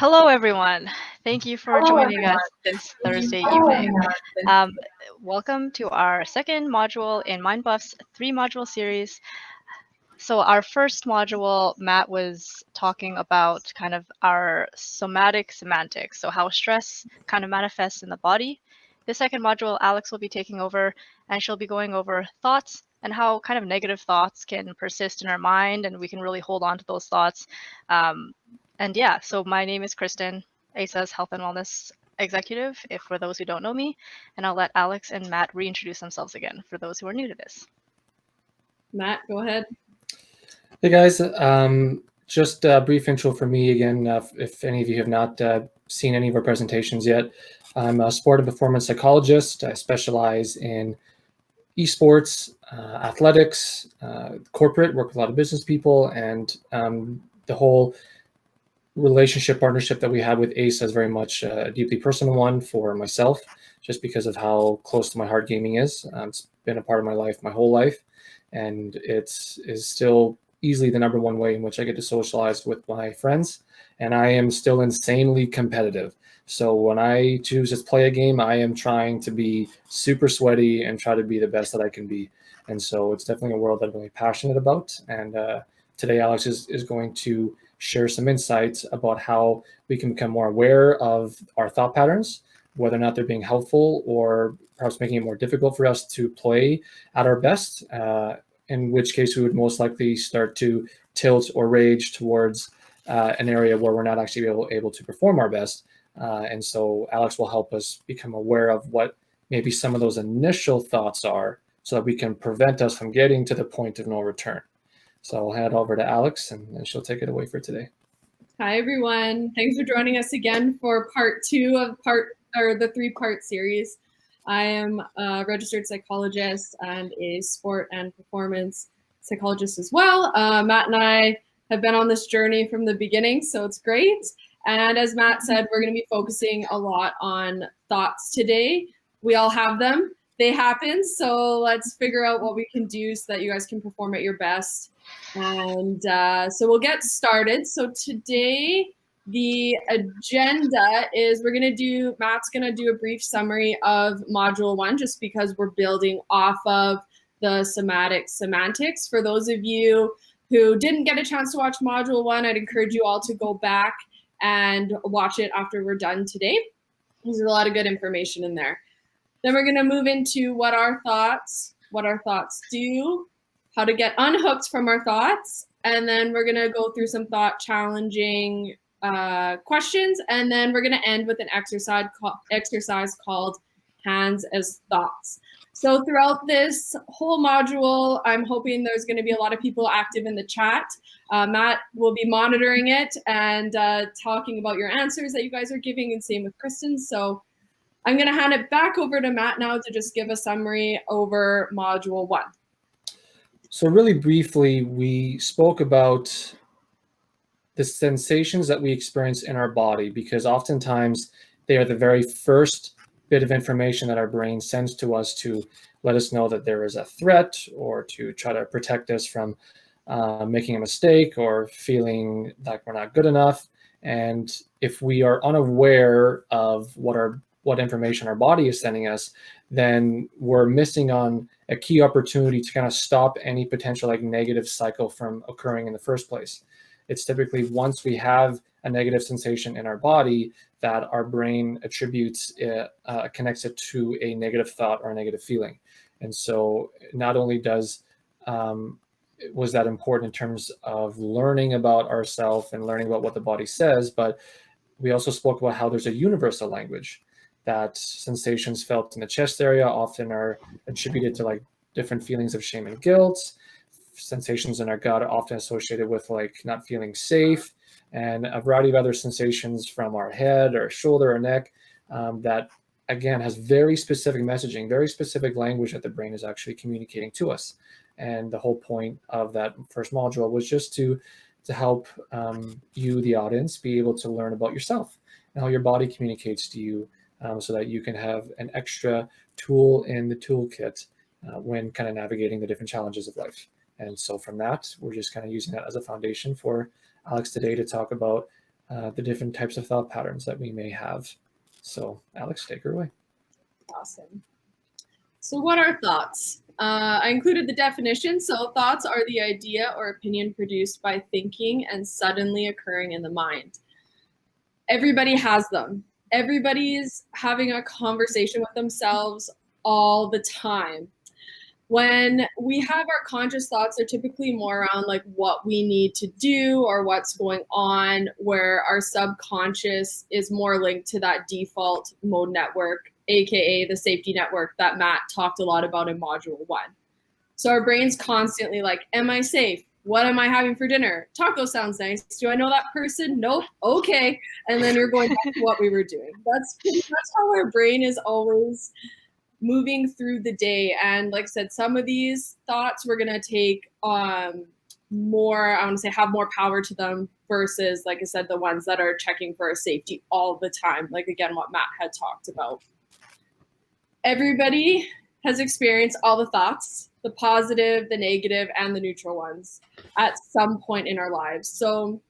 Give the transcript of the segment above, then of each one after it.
Hello, everyone. Thank you for joining us this Thursday evening. Um, Welcome to our second module in MindBuff's three-module series. So our first module, Matt was talking about kind of our somatic semantics, so how stress kind of manifests in the body. The second module, Alex will be taking over, and she'll be going over thoughts and how kind of negative thoughts can persist in our mind, and we can really hold on to those thoughts. And yeah, so my name is Kristen, ASA's Health and Wellness Executive, if for those who don't know me, and I'll let Alex and Matt reintroduce themselves again for those who are new to this. Matt, go ahead. Hey guys, just a brief intro for me again. If any of you have not seen any of our presentations yet, I'm a sport and performance psychologist. I specialize in esports, athletics, corporate, work with a lot of business people, and the whole relationship partnership that we have with ACE is very much a deeply personal one for myself, just because of how close to my heart gaming is. It's been a part of my life my whole life, and is still easily the number one way in which I get to socialize with my friends. And I am still insanely competitive. So when I choose to play a game, I am trying to be super sweaty and try to be the best that I can be. And so it's definitely a world that I'm really passionate about. And today, Alex is going to share some insights about how we can become more aware of our thought patterns, whether or not they're being helpful or perhaps making it more difficult for us to play at our best, in which case we would most likely start to tilt or rage towards an area where we're not actually able to perform our best. And so Alex will help us become aware of what maybe some of those initial thoughts are so that we can prevent us from getting to the point of no return. So I'll hand it over to Alex and she'll take it away for today. Hi, everyone. Thanks for joining us again for part two of the three-part series. I am a registered psychologist and a sport and performance psychologist as well. Matt and I have been on this journey from the beginning, so it's great. And as Matt said, we're going to be focusing a lot on thoughts today. We all have them. They happen. So let's figure out what we can do so that you guys can perform at your best. And so we'll get started. So today, the agenda is Matt's going to do a brief summary of module 1, just because we're building off of the somatic semantics. For those of you who didn't get a chance to watch module 1, I'd encourage you all to go back and watch it after we're done today. There's a lot of good information in there. Then we're going to move into what our thoughts do, how to get unhooked from our thoughts, and then we're going to go through some thought challenging questions, and then we're going to end with an exercise called hands as thoughts. So throughout this whole module, I'm hoping there's going to be a lot of people active in the chat. Matt will be monitoring it and talking about your answers that you guys are giving, and same with Kristen. So I'm going to hand it back over to Matt now to just give a summary over module 1. So really briefly, we spoke about the sensations that we experience in our body, because oftentimes they are the very first bit of information that our brain sends to us to let us know that there is a threat, or to try to protect us from making a mistake or feeling like we're not good enough. And if we are unaware of what information our body is sending us, then we're missing on a key opportunity to kind of stop any potential negative cycle from occurring in the first place. It's typically once we have a negative sensation in our body that our brain attributes it, connects it to a negative thought or a negative feeling. And so not only was that important in terms of learning about ourselves and learning about what the body says, but we also spoke about how there's a universal language, that sensations felt in the chest area often are attributed to different feelings of shame and guilt. Sensations in our gut are often associated with not feeling safe, and a variety of other sensations from our head or shoulder or neck that again has very specific messaging, very specific language that the brain is actually communicating to us. And the whole point of that first module was just to help you, the audience, be able to learn about yourself and how your body communicates to you, so that you can have an extra tool in the toolkit when kind of navigating the different challenges of life. And so from that, we're just kind of using that as a foundation for Alex today to talk about the different types of thought patterns that we may have. So, Alex, take her away. Awesome. So what are thoughts? I included the definition. So thoughts are the idea or opinion produced by thinking and suddenly occurring in the mind. Everybody has them. Everybody's having a conversation with themselves all the time. When we have our conscious thoughts, they're typically more around like what we need to do or what's going on, where our subconscious is more linked to that default mode network, aka the safety network that Matt talked a lot about in module 1. So our brain's constantly like, am I safe? What am I having for dinner? Taco sounds nice. Do I know that person? Nope. Okay. And then we're going back to what we were doing. That's how our brain is always moving through the day. And like I said, some of these thoughts we're going to take more, I want to say, have more power to them versus, like I said, the ones that are checking for safety all the time. Like, again, what Matt had talked about. Everybody has experienced all the thoughts, the positive, the negative, and the neutral ones at some point in our lives. So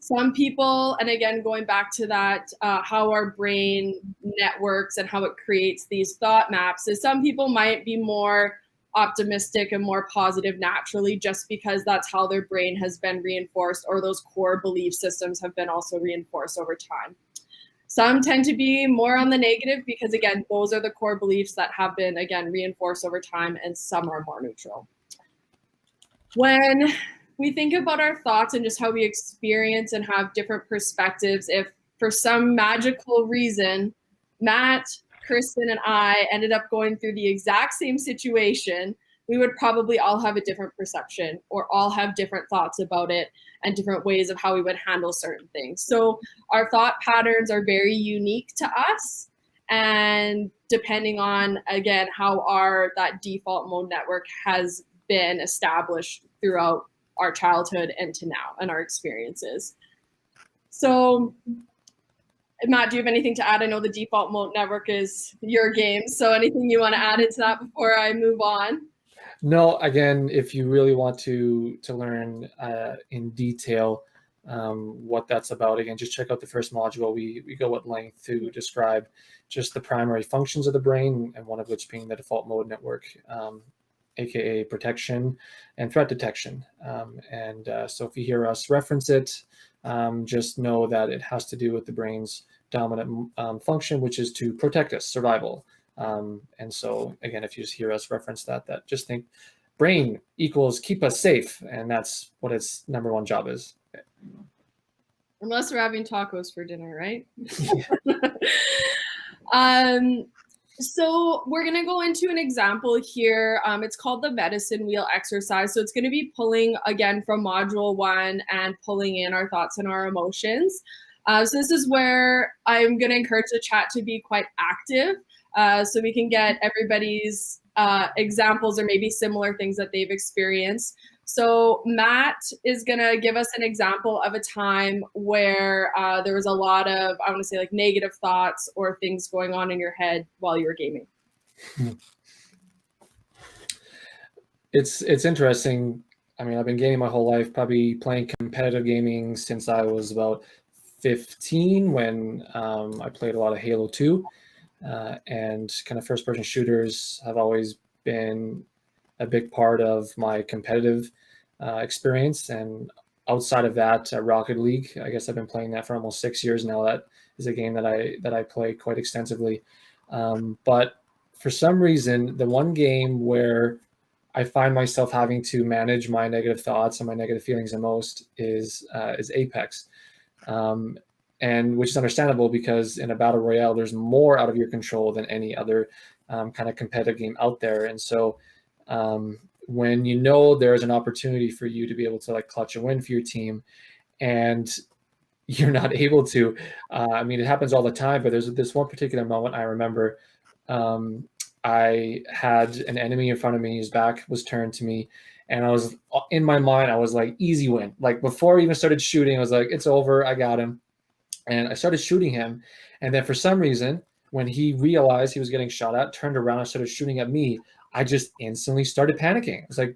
some people, and again, going back to that, how our brain networks and how it creates these thought maps, is some people might be more optimistic and more positive naturally just because that's how their brain has been reinforced, or those core belief systems have been also reinforced over time. Some tend to be more on the negative because, again, those are the core beliefs that have been, again, reinforced over time, and some are more neutral. When we think about our thoughts and just how we experience and have different perspectives, if for some magical reason, Matt, Kristen, and I ended up going through the exact same situation, we would probably all have a different perception or all have different thoughts about it and different ways of how we would handle certain things. So our thought patterns are very unique to us. And depending on, again, how that default mode network has been established throughout our childhood and to now and our experiences. So Matt, do you have anything to add? I know the default mode network is your game. So anything you want to add into that before I move on? No, again, if you really want to learn in detail what that's about, again, just check out the first module. We go at length to describe just the primary functions of the brain, and one of which being the default mode network, aka protection and threat detection. So if you hear us reference it, just know that it has to do with the brain's dominant function, which is to protect us, survival. And so again, if you just hear us reference that just think brain equals keep us safe, and that's what its number one job is. Unless we're having tacos for dinner, right? So we're going to go into an example here. It's called the medicine wheel exercise. So it's going to be pulling, again, from module 1 and pulling in our thoughts and our emotions. So this is where I'm going to encourage the chat to be quite active, so we can get everybody's examples or maybe similar things that they've experienced. So Matt is going to give us an example of a time where there was a lot of, I want to say, like negative thoughts or things going on in your head while you were gaming. It's interesting. I mean, I've been gaming my whole life, probably playing competitive gaming since I was about 15 when I played a lot of Halo 2. And kind of first-person shooters have always been a big part of my competitive experience. And outside of that, Rocket League, I guess I've been playing that for almost 6 years now. That is a game that I play quite extensively. But for some reason, the one game where I find myself having to manage my negative thoughts and my negative feelings the most is Apex. And which is understandable because in a battle royale, there's more out of your control than any other kind of competitive game out there. And so when you know there's an opportunity for you to be able to like clutch a win for your team and you're not able to, I mean, it happens all the time, but there's this one particular moment I remember. I had an enemy in front of me, his back was turned to me, and I was, in my mind, I was like, easy win. Like before I even started shooting, I was like, it's over, I got him. And I started shooting him. And then for some reason, when he realized he was getting shot at, turned around and started shooting at me, I just instantly started panicking. I was like,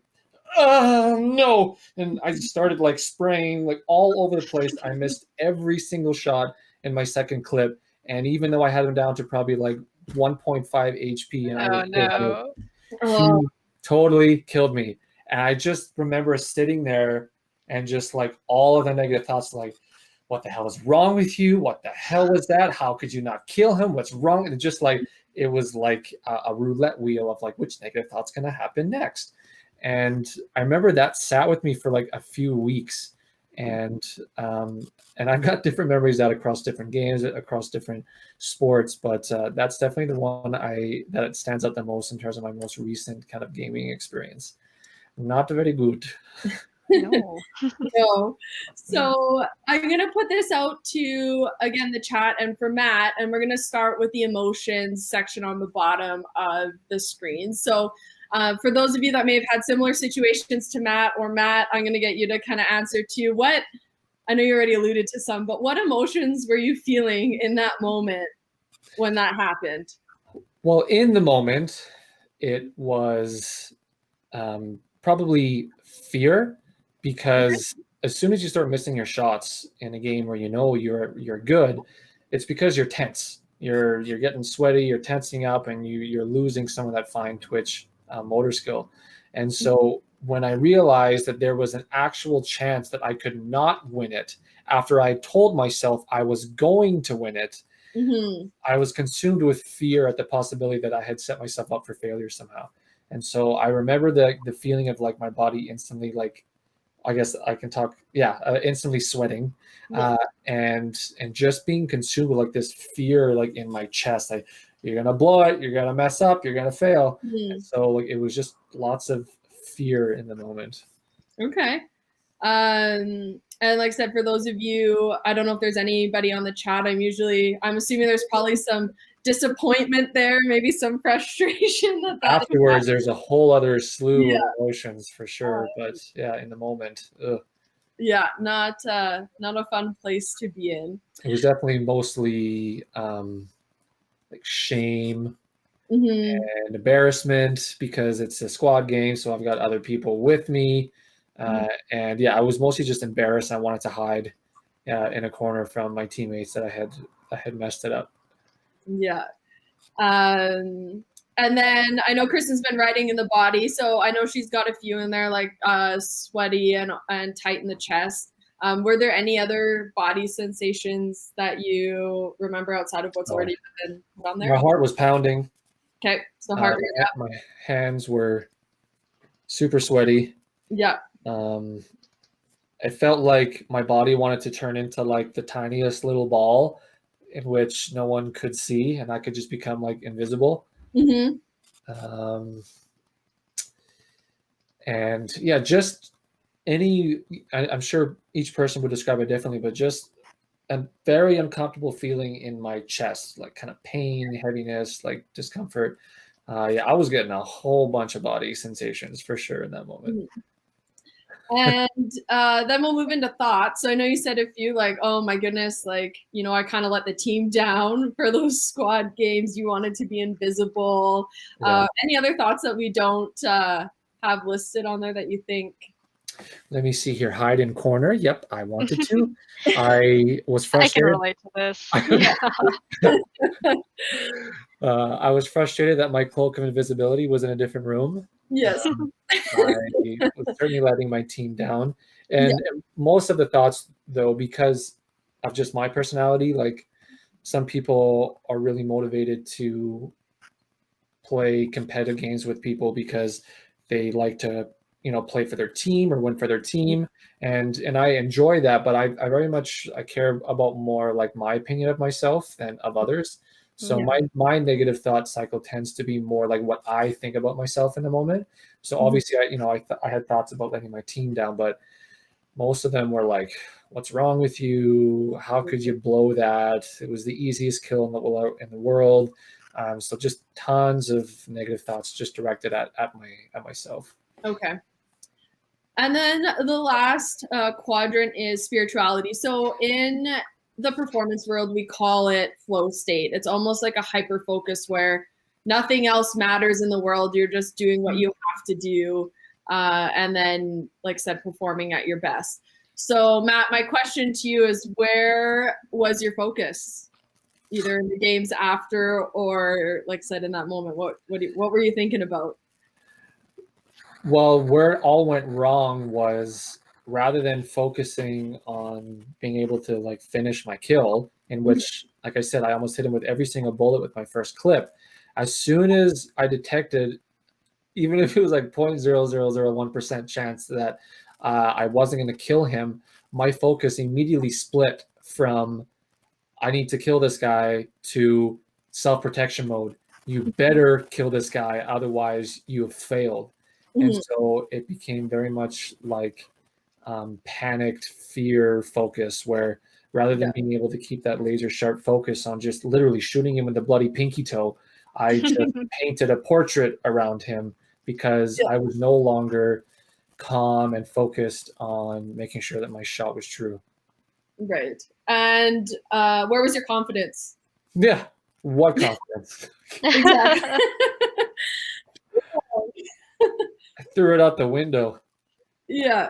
oh no. And I just started like spraying like all over the place. I missed every single shot in my second clip. And even though I had him down to probably like 1.5 HP and I was Oh no. Oh, he totally killed me. And I just remember sitting there and just like all of the negative thoughts like, what the hell is wrong with you? What the hell was that? How could you not kill him? What's wrong? And just like it was like a roulette wheel of like which negative thought's gonna happen next. And I remember that sat with me for like a few weeks. And um, and I've got different memories that across different games, across different sports, but that's definitely the one that it stands out the most in terms of my most recent kind of gaming experience. Not very good. No. no. So I'm going to put this out to, again, the chat and for Matt, and we're going to start with the emotions section on the bottom of the screen. So for those of you that may have had similar situations to Matt, or Matt, I'm going to get you to kind of answer to what, I know you already alluded to some, but what emotions were you feeling in that moment when that happened? Well, in the moment, it was probably fear, because as soon as you start missing your shots in a game where you know you're good, it's because you're tense. You're getting sweaty, you're tensing up, and you're losing some of that fine twitch motor skill. And so when I realized that there was an actual chance that I could not win it after I told myself I was going to win it, Mm-hmm. I was consumed with fear at the possibility that I had set myself up for failure somehow. And so I remember the feeling of like my body instantly like, I guess I can talk, yeah, instantly sweating, Yeah. and just being consumed with like this fear like in my chest, like you're gonna blow it, you're gonna mess up, you're gonna fail. Mm-hmm. And so like it was just lots of fear in the moment. Okay. And like I said, for those of you, I don't know if there's anybody on the chat. I'm assuming there's probably some disappointment there, maybe some frustration that is Afterwards, there's a whole other slew yeah, of emotions for sure, but yeah, in the moment, ugh. yeah, not a fun place to be in. It was definitely mostly like shame Mm-hmm. and embarrassment because it's a squad game, so I've got other people with me, and yeah, I was mostly just embarrassed. I wanted to hide in a corner from my teammates that I had messed it up. Yeah. And then I know Kristen's been writing in the body, so I know she's got a few in there, like sweaty and tight in the chest. Were there any other body sensations that you remember outside of what's already been put on there? My heart was pounding. Okay, so heart rate up. My hands were super sweaty. Yeah. It felt like my body wanted to turn into like the tiniest little ball in which no one could see, and I could just become like invisible. Mm-hmm. And yeah, just I'm sure each person would describe it differently, but just a very uncomfortable feeling in my chest, like kind of pain, heaviness, like discomfort. Yeah, I was getting a whole bunch of body sensations for sure in that moment. Mm-hmm. And then we'll move into thoughts. So I know you said a few like, oh my goodness, like, I kind of let the team down for those squad games. You wanted to be invisible. Yeah. Any other thoughts that we don't have listed on there that you think? Let me see here. Hide in corner. Yep, I wanted to. I was frustrated. I can relate to this. Yeah. I was frustrated that my cloak of invisibility was in a different room. Yes. I was certainly letting my team down. And most of the thoughts, though, because of just my personality, like some people are really motivated to play competitive games with people because they like to, play for their team or win for their team. And I enjoy that, but I very much I care about more like my opinion of myself than of others. So my negative thought cycle tends to be more like what I think about myself in the moment. So obviously I had thoughts about letting my team down, but most of them were like, what's wrong with you? How could you blow that? It was the easiest kill in the world. So just tons of negative thoughts just directed at myself. Okay. And then the last quadrant is spirituality. So in the performance world, we call it flow state. It's almost like a hyper focus where nothing else matters in the world. You're just doing what you have to do. and then, like I said, performing at your best. So, Matt, my question to you is, where was your focus, either in the games after or, like I said, in that moment? What were you thinking about? Well, where it all went wrong was rather than focusing on being able to like finish my kill, in which, like I said, I almost hit him with every single bullet with my first clip. As soon as I detected, even if it was like 0.0001% chance that I wasn't going to kill him, my focus immediately split from I need to kill this guy to self-protection mode. You better kill this guy, otherwise you have failed. And so it became very much like panicked fear focus, where rather than being able to keep that laser sharp focus on just literally shooting him with the bloody pinky toe, I just painted a portrait around him because I was no longer calm and focused on making sure that my shot was true. Right. And where was your confidence? Yeah. What confidence? Exactly. I threw it out the window. Yeah.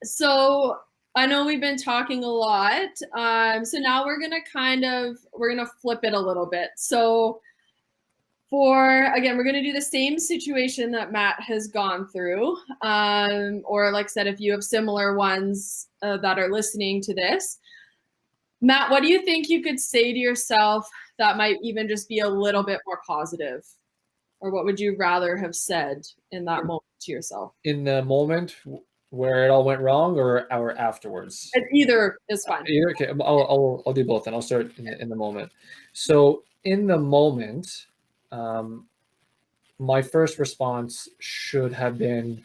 So I know we've been talking a lot. So now we're gonna flip it a little bit. So we're gonna do the same situation that Matt has gone through. Or like I said, if you have similar ones that are listening to this, Matt, what do you think you could say to yourself that might even just be a little bit more positive? Or what would you rather have said in that moment to yourself? In the moment where it all went wrong, or afterwards? Either is fine. Either. Okay, I'll do both, and I'll start in the moment. So in the moment, my first response should have been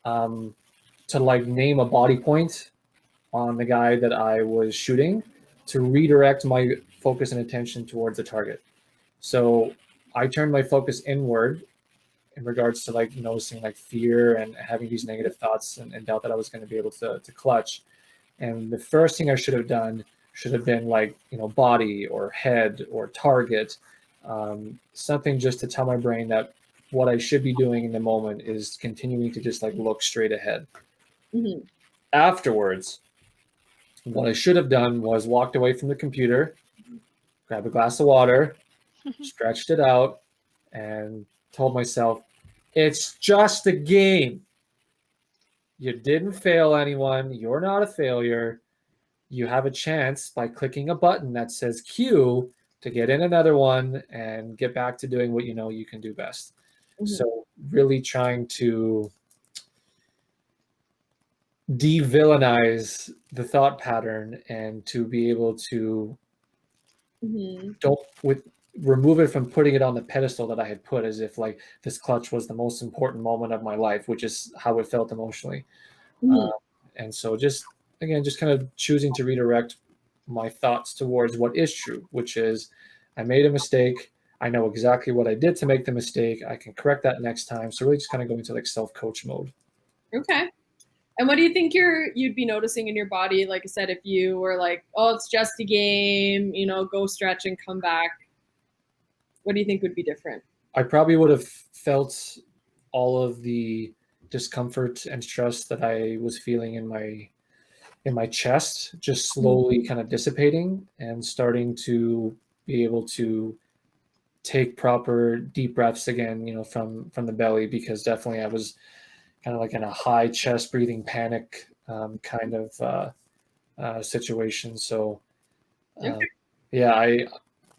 to like name a body point on the guy that I was shooting to redirect my focus and attention towards the target. So I turned my focus inward in regards to like noticing like fear and having these negative thoughts and doubt that I was going to be able to clutch. And the first thing I should have done should have been like, body or head or target, something just to tell my brain that what I should be doing in the moment is continuing to just like look straight ahead. Mm-hmm. Afterwards, what I should have done was walked away from the computer, grabbed a glass of water, stretched it out, and told myself, it's just a game. You didn't fail anyone. You're not a failure. You have a chance by clicking a button that says Q to get in another one and get back to doing what you know you can do best. Mm-hmm. So really trying to de-villainize the thought pattern and to be able to remove it from putting it on the pedestal that I had put, as if like this clutch was the most important moment of my life, which is how it felt emotionally. And so just kind of choosing to redirect my thoughts towards what is true, which is I made a mistake. I know exactly what I did to make the mistake. I can correct that next time. So really just kind of go into like self-coach mode. Okay. And what do you think you'd be noticing in your body? Like I said, if you were like, oh, it's just a game, go stretch and come back. What do you think would be different? I probably would have felt all of the discomfort and stress that I was feeling in my chest just slowly kind of dissipating and starting to be able to take proper deep breaths again, from the belly, because definitely I was kind of like in a high chest breathing panic kind of situation. So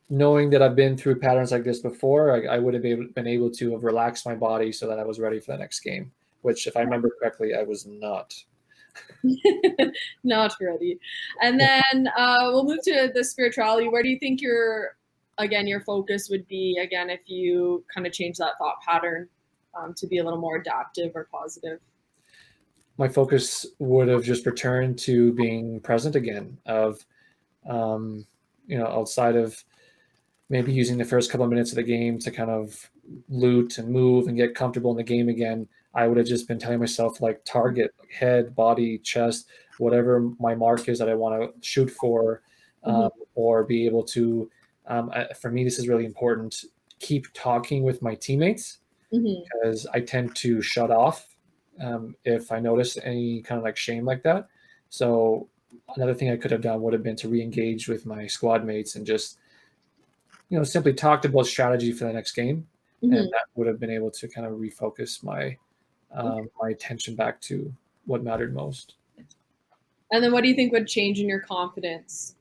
knowing that I've been through patterns like this before, I would have been able to have relaxed my body so that I was ready for the next game, which, if I remember correctly, I was not. Not ready. And then we'll move to the spirituality. Where do you think your focus would be, again, if you kind of change that thought pattern to be a little more adaptive or positive? My focus would have just returned to being present again, of, outside of maybe using the first couple of minutes of the game to kind of loot and move and get comfortable in the game again. I would have just been telling myself like target, head, body, chest, whatever my mark is that I want to shoot for, or be able to, for me, this is really important, keep talking with my teammates because I tend to shut off if I notice any kind of like shame like that. So another thing I could have done would have been to re-engage with my squad mates and just simply talked about strategy for the next game, and that would have been able to kind of refocus my attention back to what mattered most. And then what do you think would change in your confidence?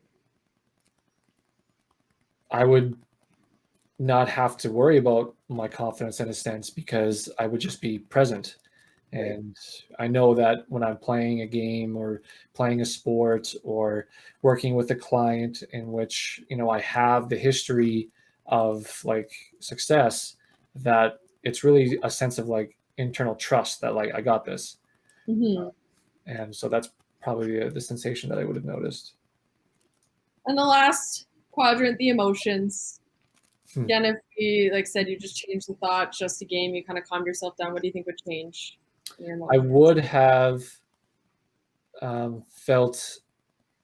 I would not have to worry about my confidence in a sense because I would just be present. And I know that when I'm playing a game or playing a sport or working with a client in which, I have the history of like success, that it's really a sense of like internal trust that like I got this. And so that's probably the sensation that I would have noticed. And the last quadrant, the emotions. Again, if we like said you just changed the thought, just a game, you kind of calmed yourself down, what do you think would change? I would have felt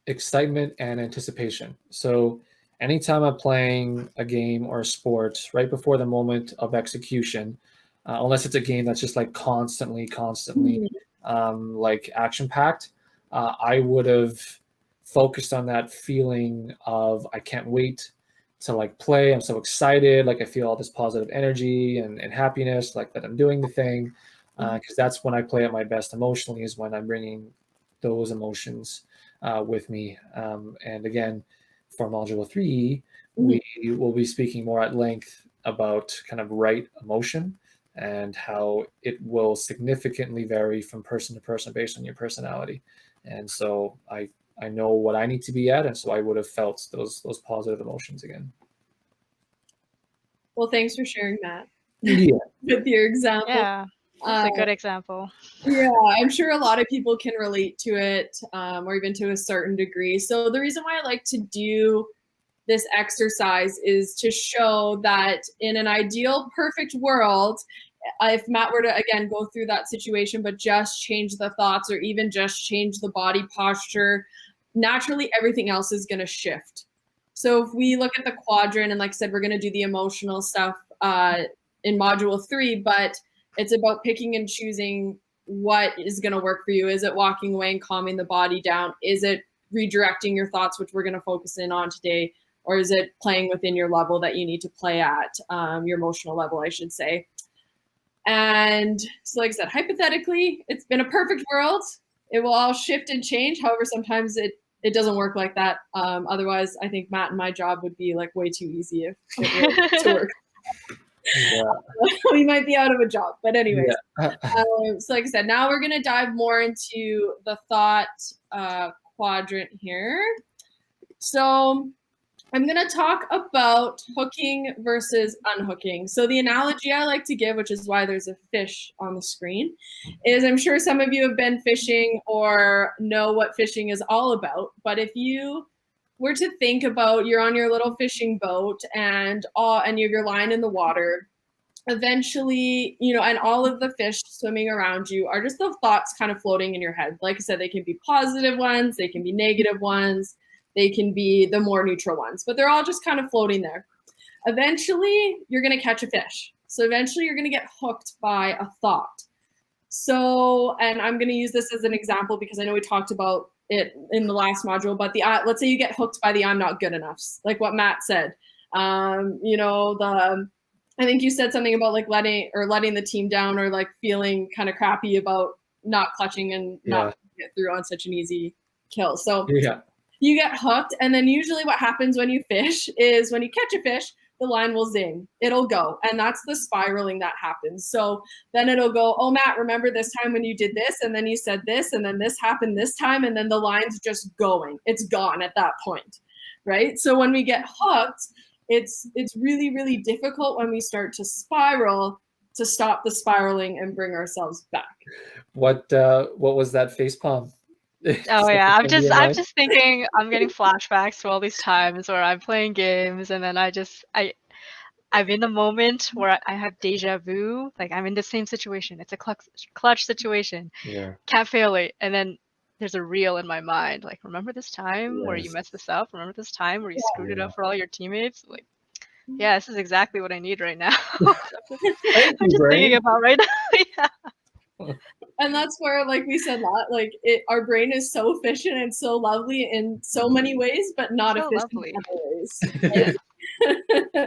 excitement and anticipation. So anytime I'm playing a game or a sport, right before the moment of execution, unless it's a game that's just like constantly like action packed, I would have focused on that feeling of I can't wait to like play. I'm so excited. Like I feel all this positive energy and happiness, like that I'm doing the thing. Because that's when I play at my best emotionally, is when I'm bringing those emotions with me. And again, for Module 3, we will be speaking more at length about kind of right emotion and how it will significantly vary from person to person based on your personality. And so I know what I need to be at, and so I would have felt those positive emotions again. Well, thanks for sharing that. Yeah. With your example. Yeah, that's a good example. Yeah, I'm sure a lot of people can relate to it, or even to a certain degree. So the reason why I like to do this exercise is to show that in an ideal, perfect world, if Matt were to, again, go through that situation, but just change the thoughts or even just change the body posture, naturally everything else is going to shift. So if we look at the quadrant, and like I said, we're going to do the emotional stuff in Module 3, but it's about picking and choosing what is going to work for you. Is it walking away and calming the body down? Is it redirecting your thoughts, which we're going to focus in on today? Or is it playing within your level that you need to play at, your emotional level, I should say? And so, like I said, hypothetically, it's been a perfect world. It will all shift and change. However, sometimes it doesn't work like that. Otherwise, I think Matt and my job would be like way too easy if it were to work. Yeah. We might be out of a job. But anyways, so like I said, now we're going to dive more into the thought quadrant here. So I'm going to talk about hooking versus unhooking. So the analogy I like to give, which is why there's a fish on the screen, is I'm sure some of you have been fishing or know what fishing is all about. But if you were to think about you're on your little fishing boat and you have your line in the water, eventually, and all of the fish swimming around you are just the thoughts kind of floating in your head. Like I said, they can be positive ones, they can be negative ones, they can be the more neutral ones, but they're all just kind of floating there. Eventually, you're going to catch a fish. So eventually, you're going to get hooked by a thought. So, and I'm going to use this as an example because I know we talked about it in the last module, but let's say you get hooked by the I'm not good enough, like what Matt said. I think you said something about like letting the team down or like feeling kind of crappy about not clutching and not get through on such an easy kill. So you get hooked, and then usually what happens when you fish is when you catch a fish, the line will zing. It'll go, and that's the spiraling that happens. So then it'll go, oh, Matt, remember this time when you did this, and then you said this, and then this happened this time, and then the line's just going. It's gone at that point, right? So when we get hooked, it's really, really difficult when we start to spiral to stop the spiraling and bring ourselves back. What was that facepalm? Oh yeah, I'm just thinking, I'm getting flashbacks to all these times where I'm playing games and then I'm in the moment where I have deja vu, like I'm in the same situation. It's a clutch situation. Yeah. Can't fail it. And then there's a reel in my mind, like, remember this time where you messed this up? Remember this time where you screwed it up for all your teammates? Like, Yeah, this is exactly what I need right now. Thank I'm you, just thinking brain. about right now. Yeah. And that's where, like we said, our brain is so efficient and so lovely in so many ways, but not So efficient in lovely. other ways. Yeah.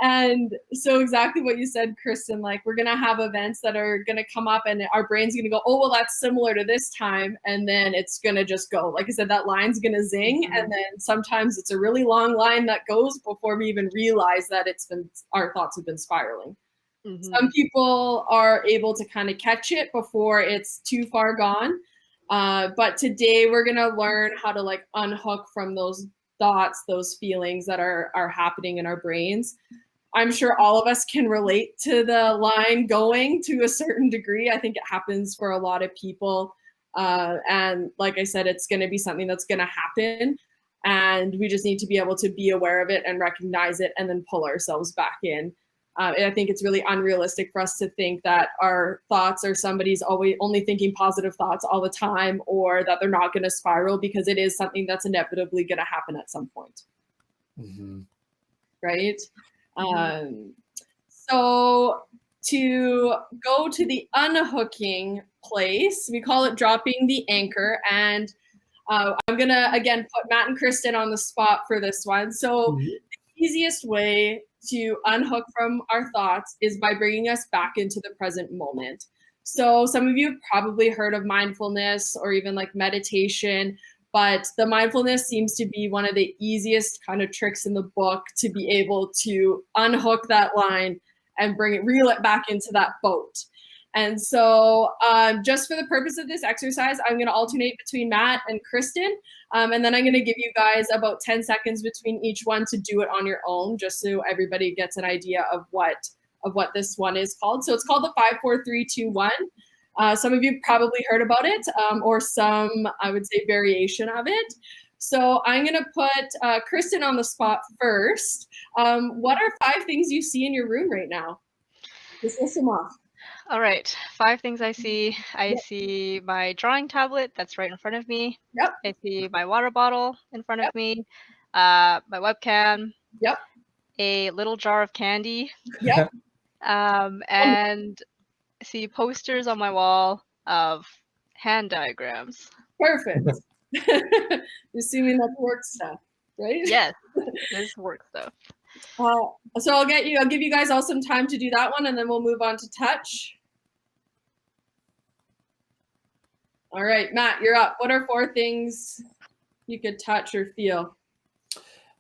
And so exactly what you said, Kristen, like we're gonna have events that are gonna come up and our brain's gonna go, oh well, that's similar to this time, and then it's gonna just go. Like I said, that line's gonna zing, and then sometimes it's a really long line that goes before we even realize that our thoughts have been spiraling. Some people are able to kind of catch it before it's too far gone. But today we're going to learn how to like unhook from those thoughts, those feelings that are happening in our brains. I'm sure all of us can relate to the line going to a certain degree. I think it happens for a lot of people. And like I said, it's going to be something that's going to happen. And we just need to be able to be aware of it and recognize it and then pull ourselves back in. And I think it's really unrealistic for us to think that our thoughts or somebody's always only thinking positive thoughts all the time, or that they're not going to spiral, because it is something that's inevitably going to happen at some point. Right? So to go to the unhooking place, we call it dropping the anchor. And I'm going to, again, put Matt and Kristen on the spot for this one. So the easiest way to unhook from our thoughts is by bringing us back into the present moment. So some of you have probably heard of mindfulness or even like meditation, but the mindfulness seems to be one of the easiest kind of tricks in the book to be able to unhook that line and reel it back into that boat. And so just for the purpose of this exercise, I'm going to alternate between Matt and Kristen. And then I'm going to give you guys about 10 seconds between each one to do it on your own, just so everybody gets an idea of what this one is called. So it's called the 5, 4, 3, 2, 1. Some of you probably heard about it, or some, I would say, variation of it. So I'm going to put Kristen on the spot first. What are 5 things you see in your room right now? Just list them off. All right, 5 things I see. I see my drawing tablet that's right in front of me. Yep. I see my water bottle in front of me, my webcam. Yep. A little jar of candy. Yep. And I see posters on my wall of hand diagrams. Perfect. Assuming that's work stuff, right? Yes, there's work stuff. So I'll give you guys all some time to do that one, and then we'll move on to touch. All right, Matt, you're up. What are 4 things you could touch or feel?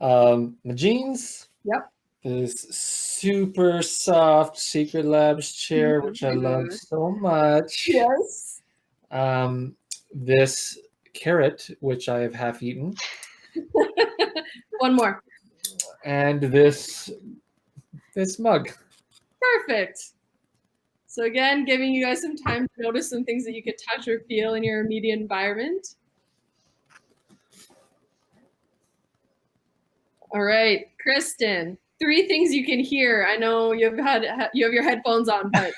My jeans. Yep. This super soft Secret Labs chair, which I love so much. Yes. This carrot, which I have half eaten. One more. And this mug. Perfect. So again, giving you guys some time to notice some things that you could touch or feel in your immediate environment. All right, Kristen, 3 things you can hear. I know you have your headphones on, but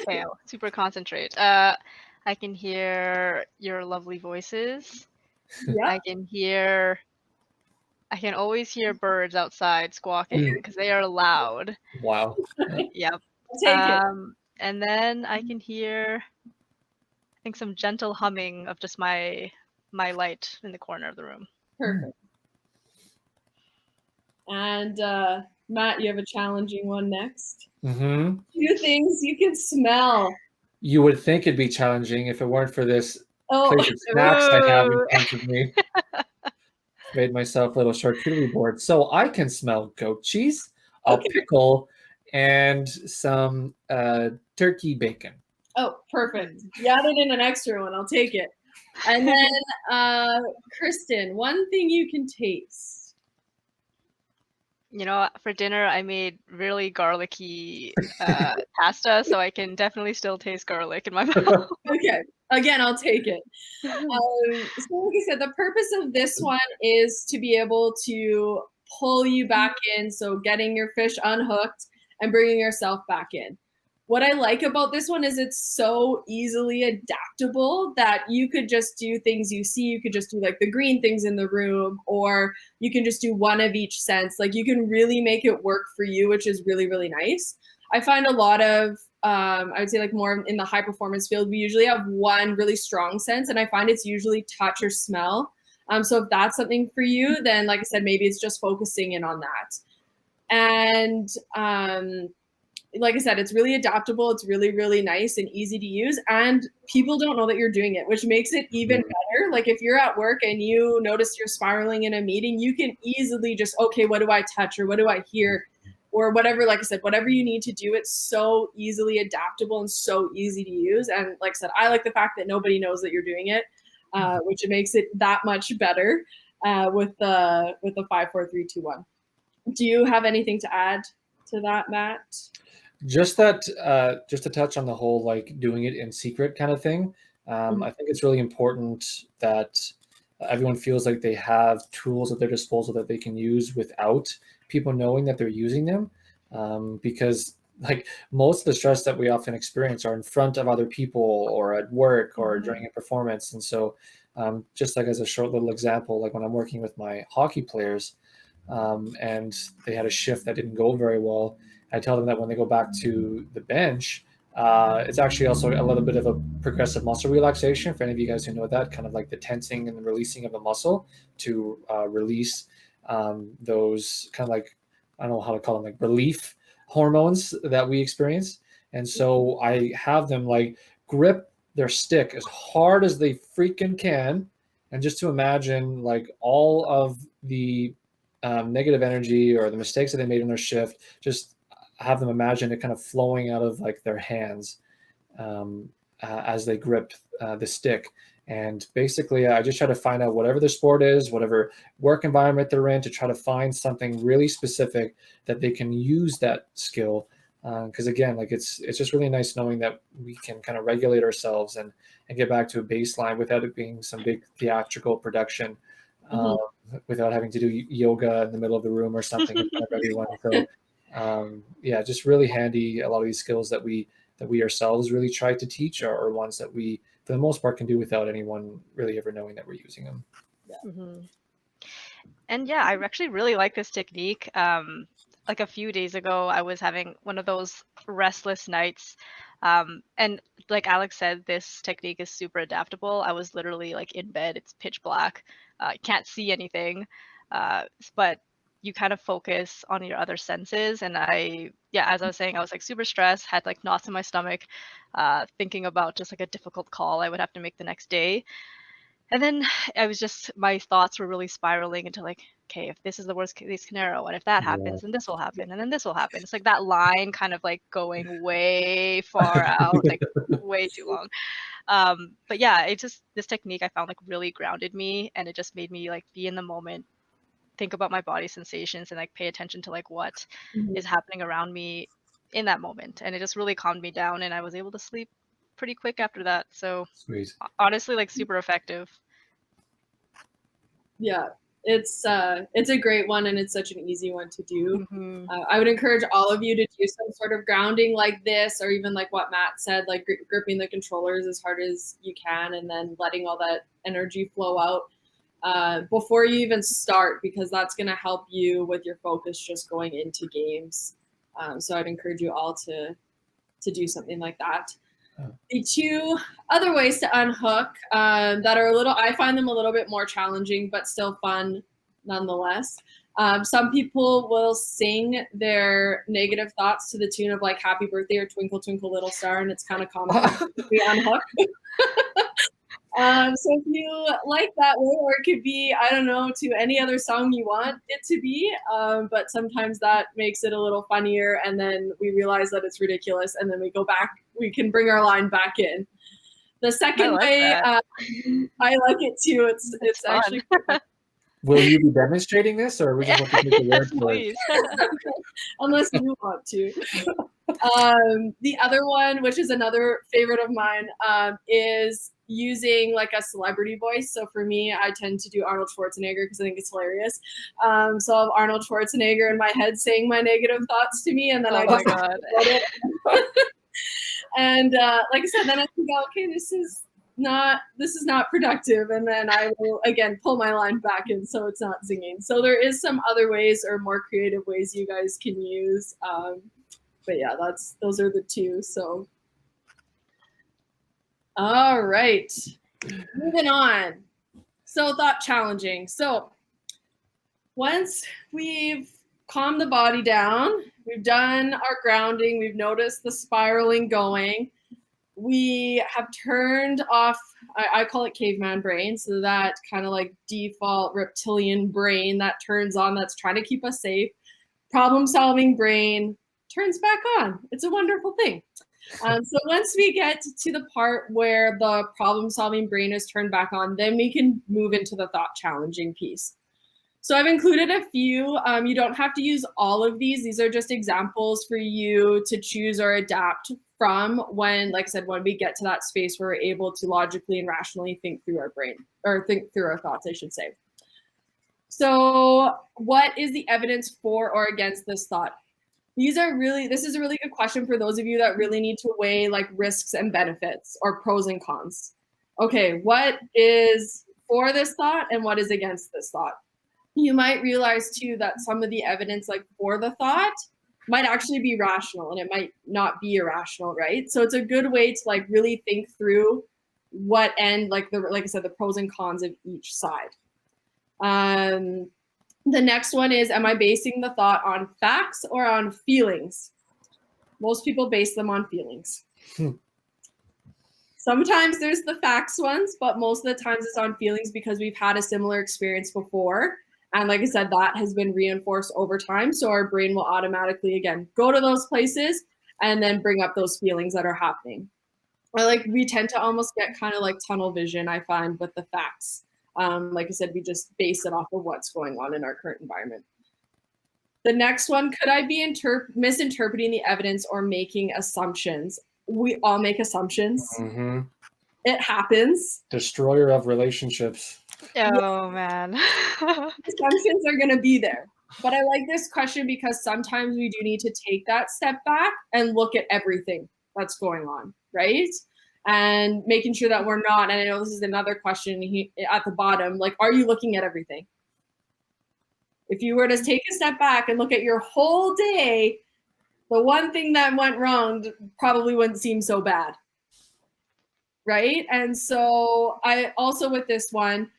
okay, I'll super concentrate. I can hear your lovely voices. Yep. I can always hear birds outside squawking because they are loud. Wow. Yep. Take it. And then I can hear, I think, some gentle humming of just my light in the corner of the room. Perfect. And Matt, you have a challenging one next. 2 things you can smell. You would think it'd be challenging if it weren't for this plate of snacks I have in front of me. Made myself a little charcuterie board. So I can smell goat cheese, a pickle, and some turkey bacon. Oh, perfect. You added in an extra one. I'll take it. And then, Kristen, 1 thing you can taste. You know, for dinner, I made really garlicky pasta, so I can definitely still taste garlic in my mouth. Okay. Again, I'll take it. So like I said, the purpose of this one is to be able to pull you back in. So getting your fish unhooked and bringing yourself back in. what I like about this one is it's so easily adaptable that you could just do things you see. You could just do like the green things in the room, or you can just do one of each sense. Like you can really make it work for you, which is really, really nice. I find a lot of, I would say like more in the high performance field, we usually have one really strong sense, and I find it's usually touch or smell. So if that's something for you, then like I said, maybe it's just focusing in on that. And like I said, it's really adaptable. It's really, really nice and easy to use. And people don't know that you're doing it, which makes it even better. Like if you're at work and you notice you're spiraling in a meeting, you can easily just, okay, what do I touch or what do I hear or whatever, like I said, whatever you need to do, it's so easily adaptable and so easy to use. And like I said, I like the fact that nobody knows that you're doing it, which makes it that much better with the 5, 4, 3, 2, 1. Do you have anything to add to that, Matt? Just that, just to touch on the whole like doing it in secret kind of thing. I think it's really important that everyone feels like they have tools at their disposal that they can use without people knowing that they're using them, because like most of the stress that we often experience are in front of other people or at work or during a performance. And so just like as a short little example, like when I'm working with my hockey players, and they had a shift that didn't go very well, I tell them that when they go back to the bench, it's actually also a little bit of a progressive muscle relaxation. For any of you guys who know that, kind of like the tensing and the releasing of a muscle to release those kind of like, I don't know how to call them, like relief hormones that we experience. And so I have them like grip their stick as hard as they freaking can. And just to imagine like all of the negative energy or the mistakes that they made in their shift, just have them imagine it kind of flowing out of like their hands as they grip the stick. And basically, I just try to find out whatever the sport is, whatever work environment they're in, to try to find something really specific that they can use that skill. Because again, like it's just really nice knowing that we can kind of regulate ourselves and get back to a baseline without it being some big theatrical production, without having to do yoga in the middle of the room or something in front of everyone. So yeah, just really handy. A lot of these skills that we ourselves really try to teach are ones that we, for the most part, can do without anyone really ever knowing that we're using them. And yeah, I actually really like this technique. Like a few days ago, I was having one of those restless nights. And like Alex said, this technique is super adaptable. I was literally like in bed, it's pitch black, can't see anything, but you kind of focus on your other senses. And as I was saying, I was like super stressed, had like knots in my stomach, thinking about just like a difficult call I would have to make the next day. And then my thoughts were really spiraling into like, okay, if this is the worst case scenario, and if that happens, then this will happen, and then this will happen. It's like that line kind of like going way far out, like way too long. But yeah, this technique I found like really grounded me, and it just made me like be in the moment, think about my body sensations, and like pay attention to like what is happening around me in that moment. And it just really calmed me down, and I was able to sleep pretty quick after that. So Sweet. Honestly, like super effective. Yeah, it's a great one, and it's such an easy one to do. I would encourage all of you to do some sort of grounding like this, or even like what Matt said, like gripping the controllers as hard as you can, and then letting all that energy flow out before you even start, because that's going to help you with your focus just going into games. So I'd encourage you all to do something like that. The two other ways to unhook that are I find them a little bit more challenging, but still fun nonetheless. Some people will sing their negative thoughts to the tune of like "Happy Birthday" or "Twinkle Twinkle Little Star," and it's kind of comical to be unhooked. So if you like that way, or it could be, I don't know, to any other song you want it to be, but sometimes that makes it a little funnier, and then we realize that it's ridiculous, and then we go back, we can bring our line back in. The second way, I like it too. It's actually Will you be demonstrating this, or are we just want to take the word for it? Unless you want to. The other one, which is another favorite of mine, is using like a celebrity voice. So for me, I tend to do Arnold Schwarzenegger because I think it's hilarious. So I'll have Arnold Schwarzenegger in my head saying my negative thoughts to me, and then I just let it. And like I said, then I think, okay, this is not productive, and then I will again pull my line back in so it's not zinging. So there is some other ways or more creative ways you guys can use, but yeah, those are the two. So all right, moving on. So thought challenging. So once we've calmed the body down, we've done our grounding, we've noticed the spiraling going, we have turned off, I call it caveman brain, so that kind of like default reptilian brain that turns on, that's trying to keep us safe. Problem solving brain turns back on. It's a wonderful thing. So once we get to the part where the problem solving brain is turned back on, then we can move into the thought challenging piece. So I've included a few. You don't have to use all of these. These are just examples for you to choose or adapt from when, like I said, when we get to that space where we're able to logically and rationally think through our brain, or think through our thoughts, I should say. So what is the evidence for or against this thought? This is a really good question for those of you that really need to weigh like risks and benefits or pros and cons. Okay, what is for this thought and what is against this thought? You might realize too that some of the evidence like for the thought might actually be rational and it might not be irrational, right? So it's a good way to like really think through what end, like I said, the pros and cons of each side. The next one is, am I basing the thought on facts or on feelings? Most people base them on feelings. Sometimes there's the facts ones, but most of the times it's on feelings because we've had a similar experience before. And like I said, that has been reinforced over time. So our brain will automatically, again, go to those places and then bring up those feelings that are happening. Or like we tend to almost get kind of like tunnel vision, I find, with the facts. Like I said, we just base it off of what's going on in our current environment. The next one, could I be misinterpreting the evidence or making assumptions? We all make assumptions. Mm-hmm. It happens. Destroyer of relationships. Oh, man. Assumptions are going to be there. But I like this question because sometimes we do need to take that step back and look at everything that's going on, right? And making sure that we're not, and I know this is another question at the bottom, like, are you looking at everything? If you were to take a step back and look at your whole day, the one thing that went wrong probably wouldn't seem so bad, right? And so I also, with this one,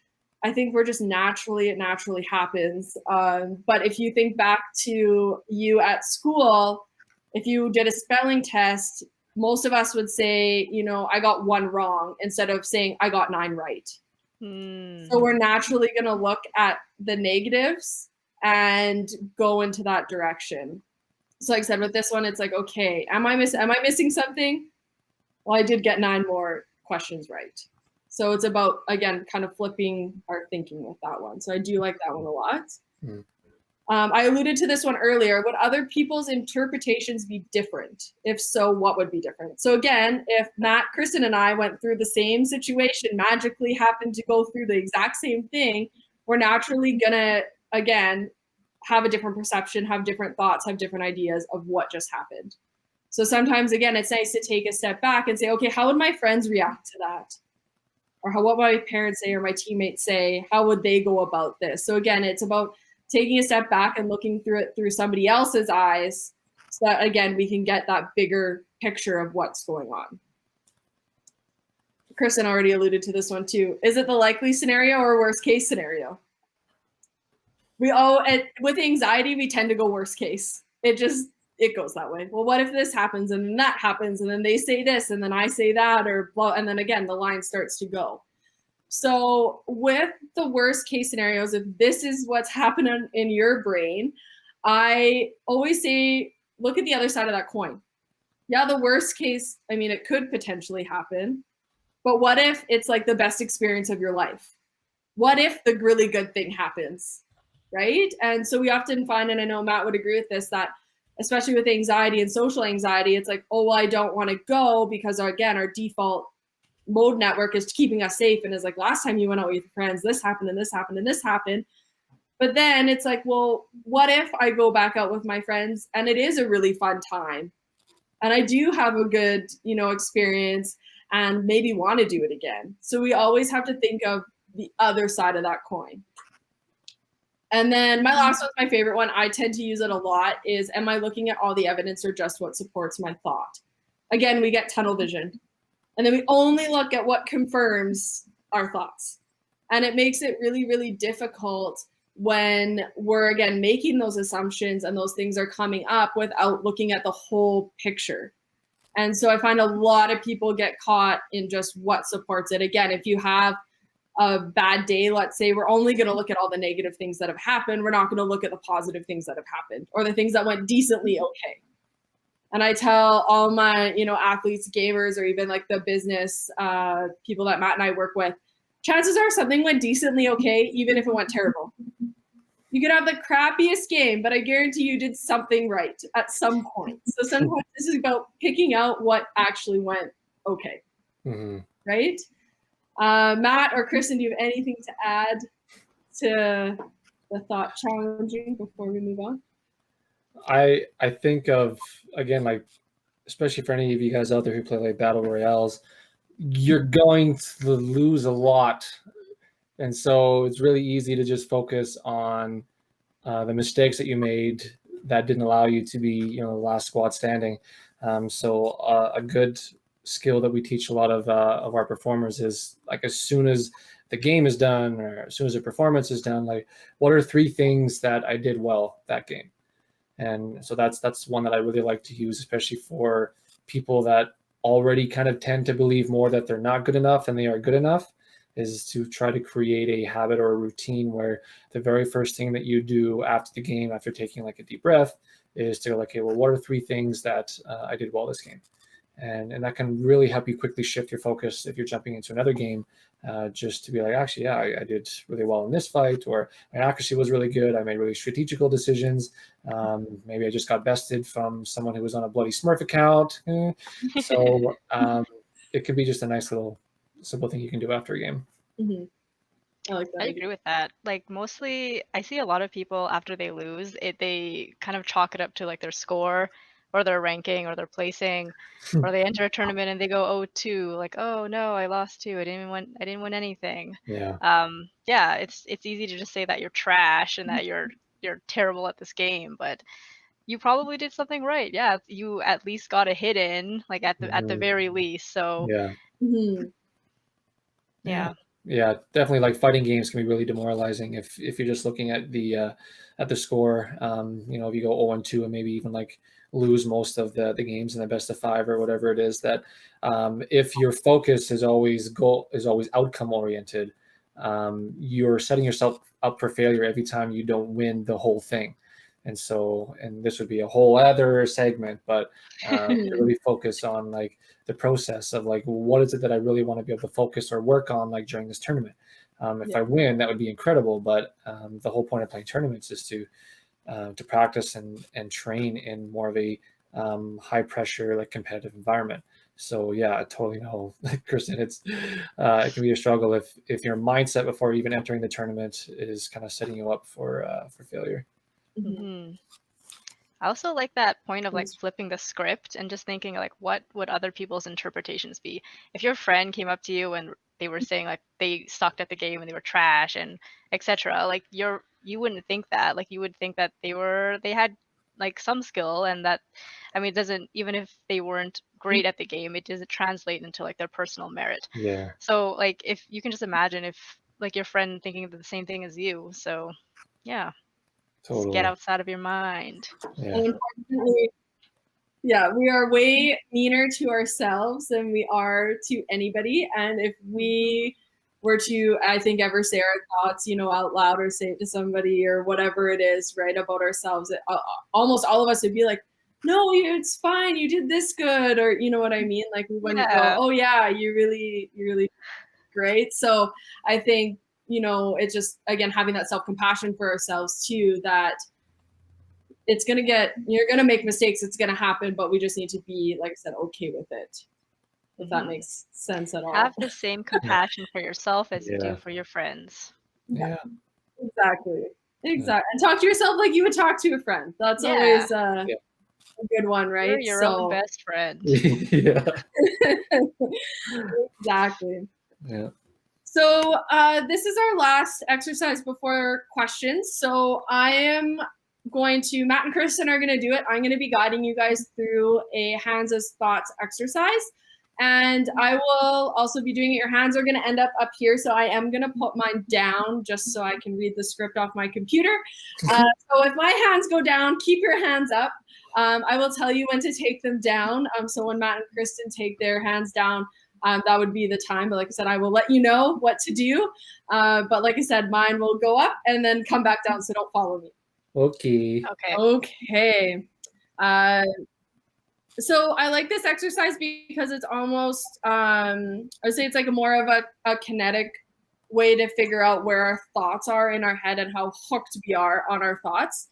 I think it naturally happens. But if you think back to you at school, if you did a spelling test, most of us would say, I got 1 wrong instead of saying I got 9 right. So we're naturally going to look at the negatives and go into that direction. So like I said, with this one, it's like, okay, am I missing something? Well, I did get 9 more questions right. So it's about, again, kind of flipping our thinking with that one. So I do like that one a lot. I alluded to this one earlier. Would other people's interpretations be different? If so, what would be different? So again, if Matt, Kristen, and I went through the same situation, magically happened to go through the exact same thing, we're naturally going to, again, have a different perception, have different thoughts, have different ideas of what just happened. So sometimes, again, it's nice to take a step back and say, okay, how would my friends react to that? Or what would my parents say or my teammates say? How would they go about this? So again, it's about taking a step back and looking through it through somebody else's eyes so that, again, we can get that bigger picture of what's going on. Kristen already alluded to this one too. Is it the likely scenario or worst case scenario? With anxiety, we tend to go worst case. It goes that way. Well, what if this happens and then that happens and then they say this and then I say that, or blah, and then again, the line starts to go. So with the worst case scenarios, if this is what's happening in your brain, I always say, look at the other side of that coin. Yeah, the worst case, I mean, it could potentially happen, but what if it's like the best experience of your life? What if the really good thing happens, right? And so we often find, and I know Matt would agree with this, that especially with anxiety and social anxiety, it's like, oh, well, I don't want to go because, again, our default mode network is keeping us safe. And it's like, last time you went out with your friends, this happened and this happened and this happened. But then it's like, well, what if I go back out with my friends and it is a really fun time? and I do have a good, experience and maybe want to do it again. So we always have to think of the other side of that coin. And then my last one's my favorite one. I tend to use it a lot is, am I looking at all the evidence or just what supports my thought? Again, we get tunnel vision. And then we only look at what confirms our thoughts. And it makes it really, really difficult when we're, again, making those assumptions and those things are coming up without looking at the whole picture. And so I find a lot of people get caught in just what supports it. Again, if you have a bad day, let's say, we're only going to look at all the negative things that have happened. We're not going to look at the positive things that have happened or the things that went decently okay. And I tell all my, athletes, gamers, or even like the business people that Matt and I work with, chances are something went decently okay, even if it went terrible. You could have the crappiest game, but I guarantee you did something right at some point. So sometimes this is about picking out what actually went okay, right? Matt or Kristen, do you have anything to add to the thought challenging before we move on? I think of, again, like, especially for any of you guys out there who play like battle royales, you're going to lose a lot, and so it's really easy to just focus on the mistakes that you made that didn't allow you to be, the last squad standing. So a good skill that we teach a lot of our performers is, like, as soon as the game is done or as soon as the performance is done, like, what are 3 things that I did well that game? And so that's one that I really like to use, especially for people that already kind of tend to believe more that they're not good enough than they are good enough, is to try to create a habit or a routine where the very first thing that you do after the game, after taking like a deep breath, is to go like, okay, well, what are 3 things that I did well this game? And that can really help you quickly shift your focus if you're jumping into another game, just to be like, actually, yeah, I did really well in this fight, or my accuracy was really good. I made really strategical decisions. Maybe I just got bested from someone who was on a bloody Smurf account. So it could be just a nice little simple thing you can do after a game. Mm-hmm. I like that. I agree with that. Like, mostly, I see a lot of people after they lose, they kind of chalk it up to like their score or their ranking or their placing, or they enter a tournament and they go 0-2, like, oh no, I lost 2. I didn't win anything. Yeah. Yeah, it's easy to just say that you're trash and that you're terrible at this game, but you probably did something right. Yeah, you at least got a hit in, like at the very least. So Yeah. Mm-hmm. yeah. Yeah, definitely. Like, fighting games can be really demoralizing if you're just looking at the score. If you go 0-2 and maybe even like lose most of the games in the best of 5 or whatever it is, that if your focus is always outcome oriented, you're setting yourself up for failure every time you don't win the whole thing. And this would be a whole other segment, but to really focus on like the process of like, what is it that I really want to be able to focus or work on, like, during this tournament. If I win, that would be incredible, but the whole point of playing tournaments is to practice and train in more of a high pressure, like, competitive environment. So yeah, I totally know, Kristen, it can be a struggle if your mindset before even entering the tournament is kind of setting you up for failure. Mm-hmm. I also like that point of like flipping the script and just thinking like, what would other people's interpretations be? If your friend came up to you and they were saying like they sucked at the game and they were trash and etc., like you wouldn't think that. Like, you would think that they had like some skill, and that, I mean, it doesn't, even if they weren't great at the game, it doesn't translate into like their personal merit. Yeah. So like, if you can just imagine if like your friend thinking the same thing as you. So yeah. Just get Totally. outside of your mind. Yeah. And unfortunately, yeah, we are way meaner to ourselves than we are to anybody. And if we were to, I think, ever say our thoughts, out loud or say it to somebody or whatever it is, right, about ourselves, almost all of us would be like, no, it's fine. You did this good. Or, you know what I mean? Like, we wouldn't go, oh yeah, you're really great. So I think, it's just, again, having that self-compassion for ourselves too, that you're going to make mistakes. It's going to happen, but we just need to be, like I said, okay with it. If that makes sense at all. Have the same compassion for yourself as you do Yeah. for your friends. Yeah. Exactly. And talk to yourself like you would talk to a friend. That's always, a good one, right? You're your own best friend. Yeah. Exactly. Yeah. So this is our last exercise before questions. So Matt and Kristen are going to do it. I'm going to be guiding you guys through a hands as thoughts exercise. And I will also be doing it. Your hands are going to end up here. So I am going to put mine down just so I can read the script off my computer. So if my hands go down, keep your hands up. I will tell you when to take them down. So when Matt and Kristen take their hands down, that would be the time. But like I said, I will let you know what to do. But like I said, mine will go up and then come back down. So don't follow me. Okay. Okay. So I like this exercise because it's almost, I would say it's like more of a kinetic way to figure out where our thoughts are in our head and how hooked we are on our thoughts.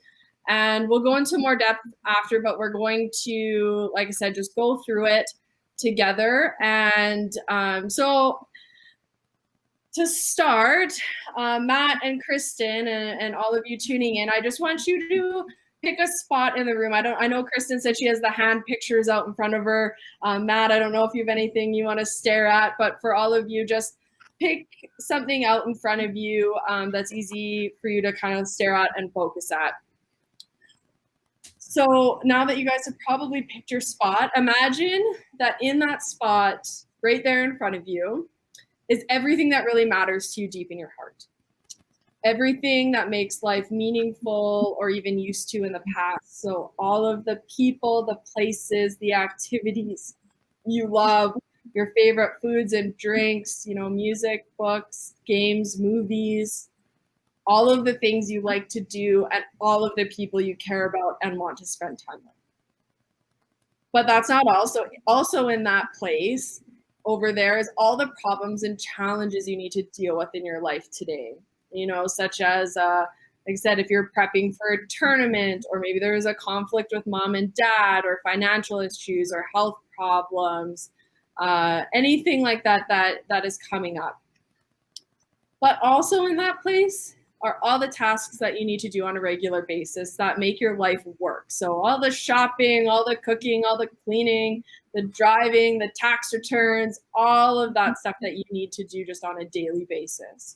And we'll go into more depth after, but we're going to, like I said, just go through it together. And so to start, Matt and Kristen and all of you tuning in, I just want you to pick a spot in the room. I know Kristen said she has the hand pictures out in front of her. Matt, I don't know if you have anything you want to stare at, but for all of you, just pick something out in front of you that's easy for you to kind of stare at and focus at. So now that you guys have probably picked your spot, imagine that in that spot right there in front of you is everything that really matters to you deep in your heart. Everything that makes life meaningful or even used to in the past. So all of the people, the places, the activities you love, your favorite foods and drinks, music, books, games, movies, all of the things you like to do and all of the people you care about and want to spend time with. But that's not also in that place over there is all the problems and challenges you need to deal with in your life today. Such as, like I said, if you're prepping for a tournament, or maybe there is a conflict with mom and dad, or financial issues, or health problems, anything like that is coming up. But also in that place are all the tasks that you need to do on a regular basis that make your life work. So all the shopping, all the cooking, all the cleaning, the driving, the tax returns, all of that stuff that you need to do just on a daily basis.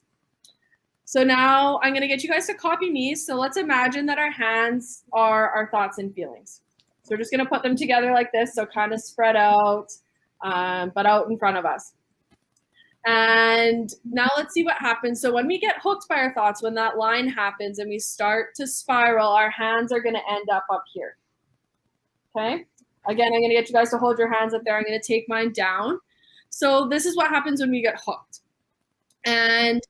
So now I'm going to get you guys to copy me. So let's imagine that our hands are our thoughts and feelings. So we're just going to put them together like this, so kind of spread out, but out in front of us. And now let's see what happens. So when we get hooked by our thoughts, when that line happens and we start to spiral, our hands are going to end up here. Okay? Again, I'm going to get you guys to hold your hands up there. I'm going to take mine down. So this is what happens when we get hooked. And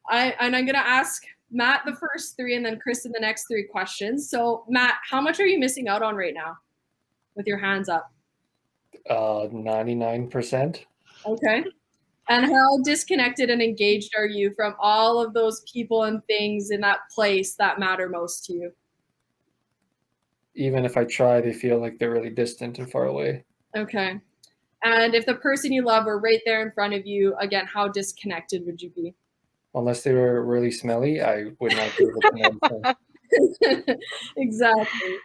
I'm going to ask Matt the first three and then Kristen the next three questions. So Matt, how much are you missing out on right now with your hands up? 99%. Okay. And how disconnected and engaged are you from all of those people and things in that place that matter most to you? Even if I try, they feel like they're really distant and far away. Okay. And if the person you love were right there in front of you, again, how disconnected would you be? Unless they were really smelly, I would not be able to notice. Exactly.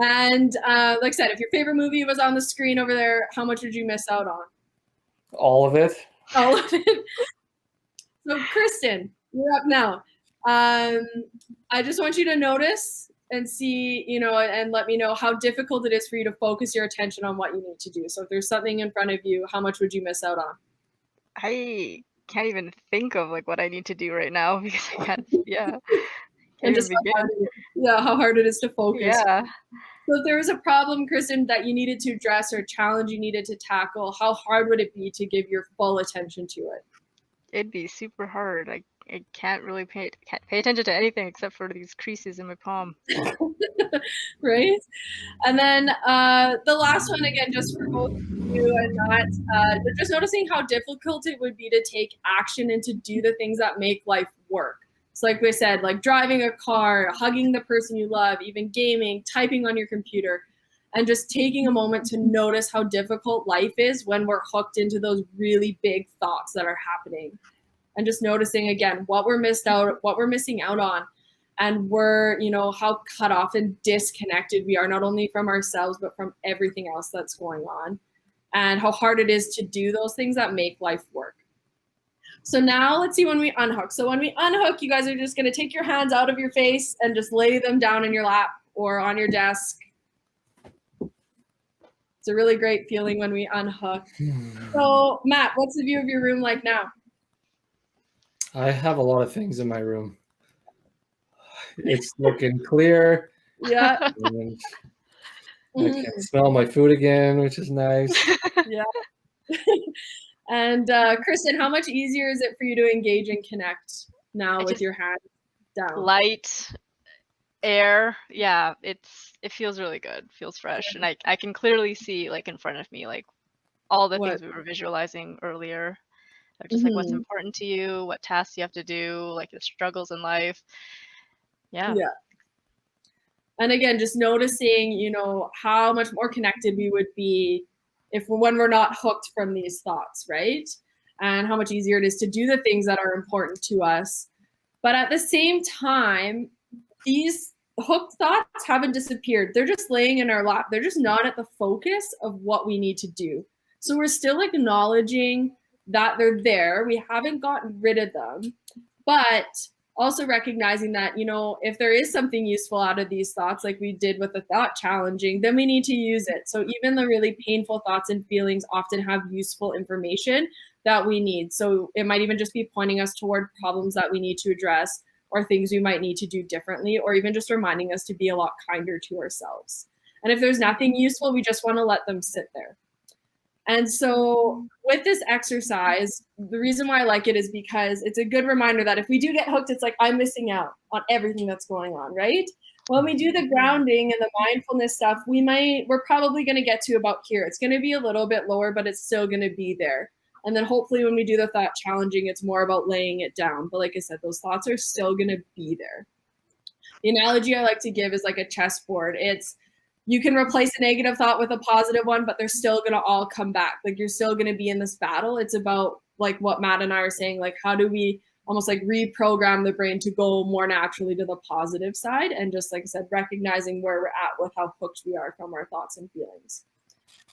And like I said, if your favorite movie was on the screen over there, how much would you miss out on? All of it. All of it. So Kristen, you're up now. I just want you to notice and see, and let me know how difficult it is for you to focus your attention on what you need to do. So if there's something in front of you, how much would you miss out on? I can't even think of what I need to do right now because I can't. Yeah. And just how hard it is to focus. Yeah. So if there was a problem, Kristen, that you needed to address or a challenge you needed to tackle, how hard would it be to give your full attention to it? It'd be super hard. I can't really pay attention to anything except for these creases in my palm. Right? And then the last one, again, just for both of you and not, just noticing how difficult it would be to take action and to do the things that make life work. So like we said, like driving a car, hugging the person you love, even gaming, typing on your computer, and just taking a moment to notice how difficult life is when we're hooked into those really big thoughts that are happening. And just noticing, again, what we're missing out on. And we're, how cut off and disconnected we are, not only from ourselves, but from everything else that's going on, and how hard it is to do those things that make life work. So now let's see when we unhook. So when we unhook, you guys are just going to take your hands out of your face and just lay them down in your lap or on your desk. It's a really great feeling when we unhook. So Matt, what's the view of your room like now? I have a lot of things in my room. It's looking clear. Yeah. And I can smell my food again, which is nice. Yeah. And Kristen, how much easier is it for you to engage and connect now with your hands down? Light air, yeah, it feels really good, feels fresh, and I can clearly see like in front of me like all the things we were visualizing earlier, of just like what's important to you, what tasks you have to do, like the struggles in life. Yeah. And again, just noticing, how much more connected we would be when we're not hooked from these thoughts, right? And how much easier it is to do the things that are important to us. But at the same time, these hooked thoughts haven't disappeared. They're just laying in our lap. They're just not at the focus of what we need to do. So we're still acknowledging that they're there. We haven't gotten rid of them, but also recognizing that, if there is something useful out of these thoughts, like we did with the thought challenging, then we need to use it. So even the really painful thoughts and feelings often have useful information that we need. So it might even just be pointing us toward problems that we need to address, or things we might need to do differently, or even just reminding us to be a lot kinder to ourselves. And if there's nothing useful, we just want to let them sit there. And so with this exercise, the reason why I like it is because it's a good reminder that if we do get hooked, it's like I'm missing out on everything that's going on, right? When we do the grounding and the mindfulness stuff, we're probably going to get to about here. It's going to be a little bit lower, but it's still going to be there. And then hopefully when we do the thought challenging, it's more about laying it down. But like I said, those thoughts are still going to be there. The analogy I like to give is like a chessboard. You can replace a negative thought with a positive one, but they're still going to all come back. Like you're still going to be in this battle. It's about like what Matt and I are saying, like how do we almost like reprogram the brain to go more naturally to the positive side, and just like I said, recognizing where we're at with how hooked we are from our thoughts and feelings.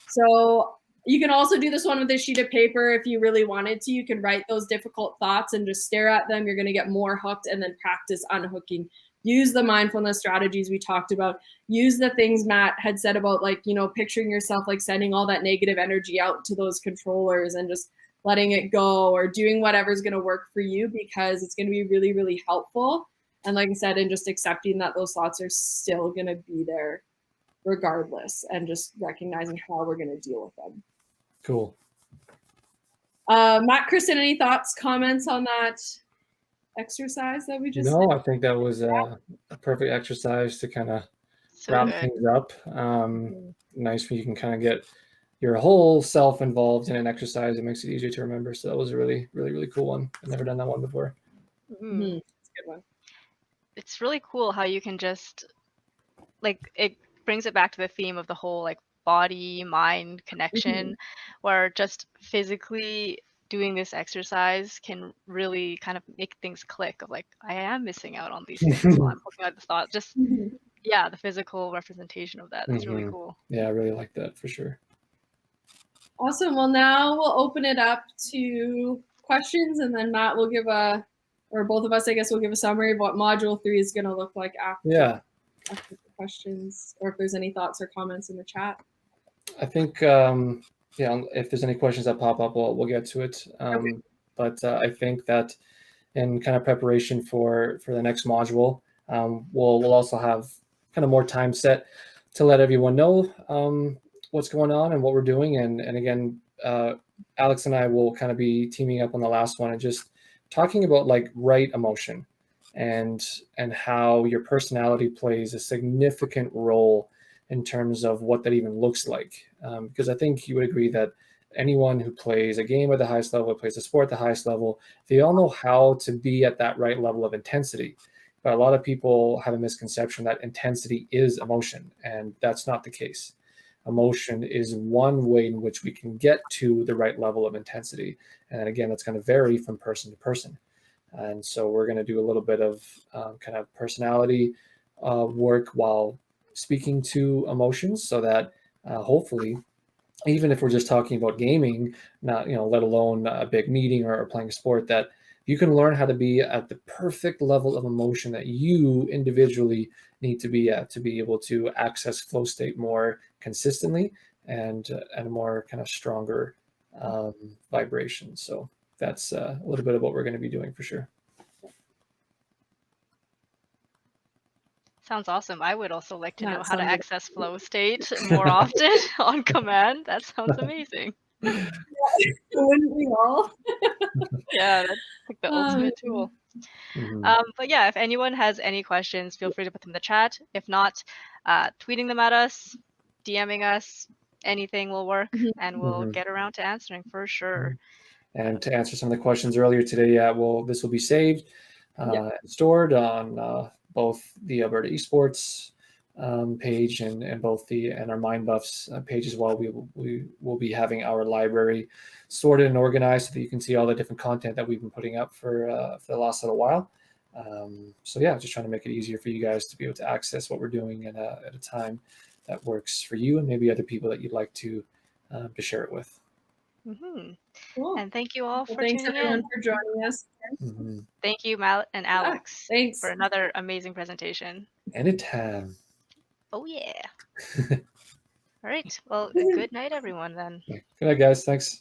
So you can also do this one with a sheet of paper if you really wanted to. You can write those difficult thoughts and just stare at them. You're going to get more hooked, and then practice unhooking. Use the mindfulness strategies we talked about. Use the things Matt had said about like, picturing yourself like sending all that negative energy out to those controllers and just letting it go, or doing whatever's going to work for you, because it's going to be really, really helpful. And like I said, and just accepting that those thoughts are still going to be there regardless, and just recognizing how we're going to deal with them. Cool. Matt, Kristen, any thoughts, comments on that exercise that we just did? I think that was a perfect exercise to kind of wrap things up. Nice when you can kind of get your whole self involved in an exercise. It makes it easier to remember. So that was a really, really, really cool one. I've never done that one before. That's a good one. It's really cool how you can just like, it brings it back to the theme of the whole like body mind connection, where just physically doing this exercise can really kind of make things click of like, I am missing out on these things while I'm looking at the thought. Just the physical representation of that. That's really cool. Yeah, I really like that for sure. Awesome. Well, now we'll open it up to questions, and then Matt will give or both of us, I guess, will give a summary of what Module 3 is going to look like after the questions, or if there's any thoughts or comments in the chat. I think, if there's any questions that pop up, we'll get to it. But I think that in kind of preparation for the next module, we'll also have kind of more time set to let everyone know what's going on and what we're doing. And again, Alex and I will kind of be teaming up on the last one and just talking about like right emotion and how your personality plays a significant role in terms of what that even looks like. Because I think you would agree that anyone who plays a game at the highest level, plays a sport at the highest level, they all know how to be at that right level of intensity. But a lot of people have a misconception that intensity is emotion, and that's not the case. Emotion is one way in which we can get to the right level of intensity. And again, that's going to vary from person to person. And so we're going to do a little bit of kind of personality work while speaking to emotions, so that hopefully, even if we're just talking about gaming, not let alone a big meeting or playing a sport, that you can learn how to be at the perfect level of emotion that you individually need to be at to be able to access flow state more consistently and a more kind of stronger vibration. So that's a little bit of what we're going to be doing for sure. Sounds awesome. I would also like to know That how to sounds access flow state more often on command. That sounds amazing. Wouldn't we all? Yeah, that's like the ultimate tool. But yeah, if anyone has any questions, feel free to put them in the chat. If not, tweeting them at us, DMing us, anything will work, and we'll get around to answering for sure. And to answer some of the questions earlier today, this will be saved and stored on both the Alberta Esports page and both our Mind Buffs page as well. We will be having our library sorted and organized so that you can see all the different content that we've been putting up for the last little while. So yeah, just trying to make it easier for you guys to be able to access what we're doing at a time that works for you and maybe other people that you'd like to share it with. Cool. And thank you all for thanks tuning everyone in. for joining us. Thank you, Mal and Alex, thanks for another amazing presentation. Anytime. Oh yeah. All right. Well, good night, everyone. Then. Good night, guys. Thanks.